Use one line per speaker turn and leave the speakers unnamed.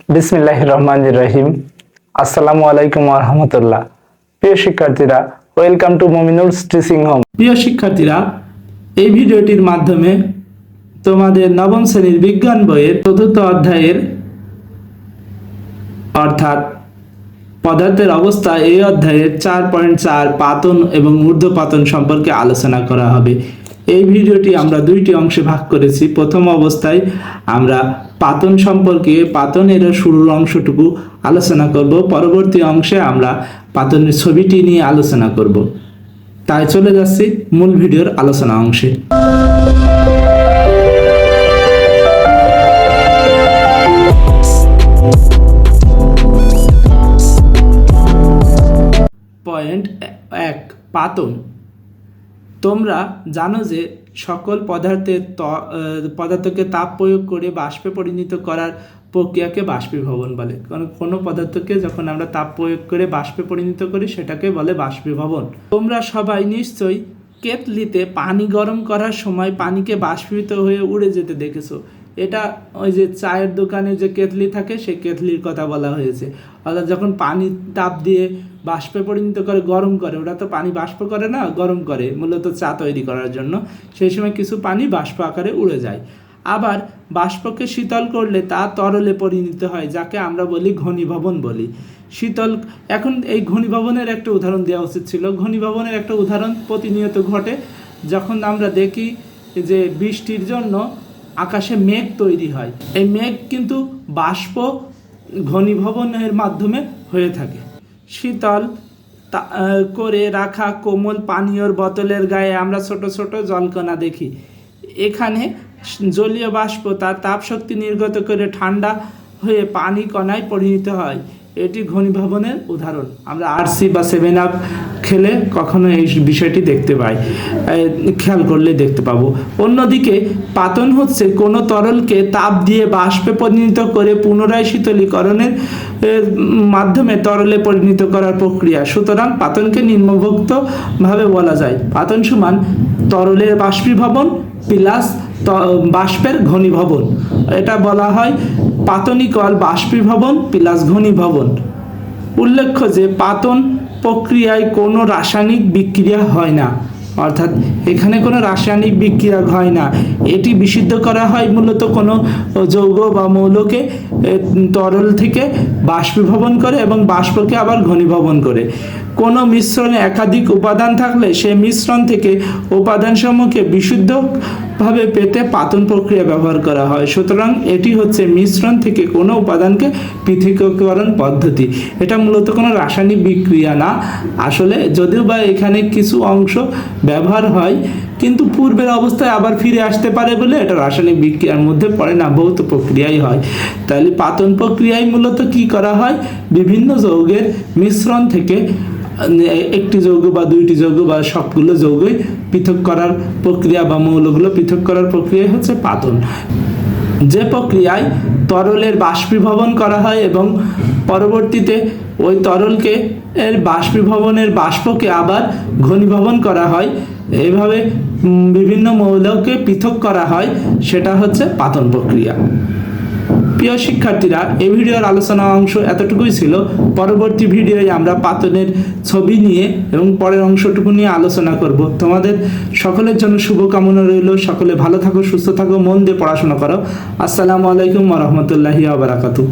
বিসমিল্লাহির রহমানির রহিম। আসসালামু আলাইকুম ওয়া রাহমাতুল্লাহ। প্রিয় শিক্ষার্থীরা, ওয়েলকাম টু মুমিনুলস টিচিং হোম। প্রিয় শিক্ষার্থীরা, এই ভিডিওটির মাধ্যমে তোমাদের নবম শ্রেণীর বিজ্ঞান বইয়ের চতুর্থ অধ্যায়ের অর্থাৎ পদার্থের অবস্থা এই অধ্যায়ের 4.4 পাতন এবং ঊর্ধ্বপাতন সম্পর্কে আলোচনা করা হবে। এই ভিডিওটি আমরা দুইটি অংশে ভাগ করেছি। প্রথম অবস্থায় আমরা পাতন সম্পর্কে পাতনের শুরুর অংশটুকু আলোচনা করব, পরবর্তী অংশে আমরা পাতনের ছবিটি নিয়ে আলোচনা করব। তাই চলে যাচ্ছি মূল ভিডিওর আলোচনা অংশে। পয়েন্ট 1, পাতন। তোমরা জানো যে সকল পদার্থকে তাপ প্রয়োগ করে বাষ্পে পরিণত করার প্রক্রিয়াকে বাষ্পীভবন বলে। কারণ কোনো পদার্থকে যখন আমরা তাপ প্রয়োগ করে বাষ্পে পরিণত করি সেটাকে বলে বাষ্পীভবন। তোমরা সবাই নিশ্চয়ই কেটলিতে পানি গরম করার সময় পানিকে বাষ্পীভূত হয়ে উড়ে যেতে দেখেছো। এটা ওই যে চায়ের দোকানে যে কেটলি থাকে সেই কেটলির কথা বলা হয়েছে। অর্থাৎ যখন পানি তাপ দিয়ে বাষ্পে পরিণত করে গরম করে, ওটা তো পানি বাষ্প করে না, গরম করে মূলত চা তৈরি করার জন্য, সেই সময় কিছু পানি বাষ্প আকারে উড়ে যায়। আবার বাষ্পকে শীতল করলে তা তরলে পরিণত হয়, যাকে আমরা বলি ঘনীভবন বলি। শীতল এখন এই ঘনীভবনের একটা উদাহরণ দেওয়া উচিত ছিল। ঘনীভবনের একটা উদাহরণ প্রতিনিয়ত ঘটে। যখন আমরা দেখি যে বৃষ্টির জন্য আকাশে মেঘ তৈরি হয়, এই মেঘ কিন্তু বাষ্প ঘনীভবনের মাধ্যমে হয়ে থাকে। শীতল করে রাখা কোমল পানীয়র বোতলের গায়ে আমরা ছোট ছোট জলকণা দেখি। এখানে জলীয় বাষ্প তার তাপশক্তি নির্গত করে ঠান্ডা হয়ে পানি কণায় পরিণত হয়। এটি ঘনীভবনের উদাহরণ। আমরা RC বা 7 আপ খেলে কখনো এই বিষয়টি দেখতে পাই, খেয়াল করলে দেখতে পাবো। অন্যদিকে পাতন হচ্ছে কোনো তরলকে তাপ দিয়ে বাষ্পে পরিণত করে পুনরায় শীতলীকরণের মাধ্যমে তরলে পরিণত করার প্রক্রিয়া। সুতরাং পাতনকে নিম্নভুক্ত ভাবে বলা যায়: পাতন সমান তরলের বাষ্পীভবন প্লাস বাষ্পের ঘনীভবন। এটা বলা হয় পাতনিকল বাষ্পীভবন প্লাস ঘনীভবন। উল্লেখ্য যে পাতন প্রক্রিয়ায় কোনো রাসায়নিক বিক্রিয়া হয় না, অর্থাৎ এখানে কোনো রাসায়নিক বিক্রিয়া হয় না। এটি বিশুদ্ধ করা হয় মূলত কোনো যৌগ বা মৌলকে তরল থেকে বাষ্পীভবন করে এবং বাষ্পকে আবার ঘনীভবন করে। কোনো মিশ্রণে একাধিক উপাদান থাকলে সেই মিশ্রণ থেকে উপাদানসমূহকে বিশুদ্ধভাবে পেতে পাতন প্রক্রিয়া ব্যবহার করা হয়। সুতরাং এটি হচ্ছে মিশ্রণ থেকে কোনো উপাদানকে পৃথকীকরণ পদ্ধতি। এটা মূলত কোনো রাসায়নিক বিক্রিয়া না আসলে, যদিও বা এখানে কিছু অংশ ব্যবহার হয়, কিন্তু পূর্বের অবস্থায় আবার ফিরে আসতে পারে বলে এটা রাসায়নিক বিক্রিয়ার মধ্যে পড়ে না, ভৌত প্রক্রিয়াই হয়। তাহলে পাতন প্রক্রিয়ায় মূলত কি করা হয়? বিভিন্ন যৌগের মিশ্রণ থেকে একটি যৌগ বা দুইটি যৌগ বা সবগুলো যৌগই পৃথক করার প্রক্রিয়া বা মৌলগুলো পৃথক করার প্রক্রিয়া হচ্ছে পাতন। যে প্রক্রিয়ায় তরলের বাষ্পীভবন করা হয় এবং পরবর্তীতে ওই তরলকে এর বাষ্পীভবনের বাষ্পকে আবার ঘনীভবন করা হয়, এইভাবে বিভিন্ন মৌলকে পৃথক করা হয়, সেটা হচ্ছে পাতন প্রক্রিয়া। প্রিয় শিক্ষার্থীরা, এই ভিডিওর আলোচনা অংশ এতটুকুই ছিল। পরবর্তী ভিডিওয়ে আমরা পাতনের ছবি নিয়ে এবং পরের অংশটুকু নিয়ে আলোচনা করব। তোমাদের সকলের জন্য শুভকামনা রইল। সকলে ভালো থাকো, সুস্থ থাকো, মন দিয়ে পড়াশোনা করো। আসসালামু আলাইকুম ওয়া রাহমাতুল্লাহি ওয়া বারাকাতুহু।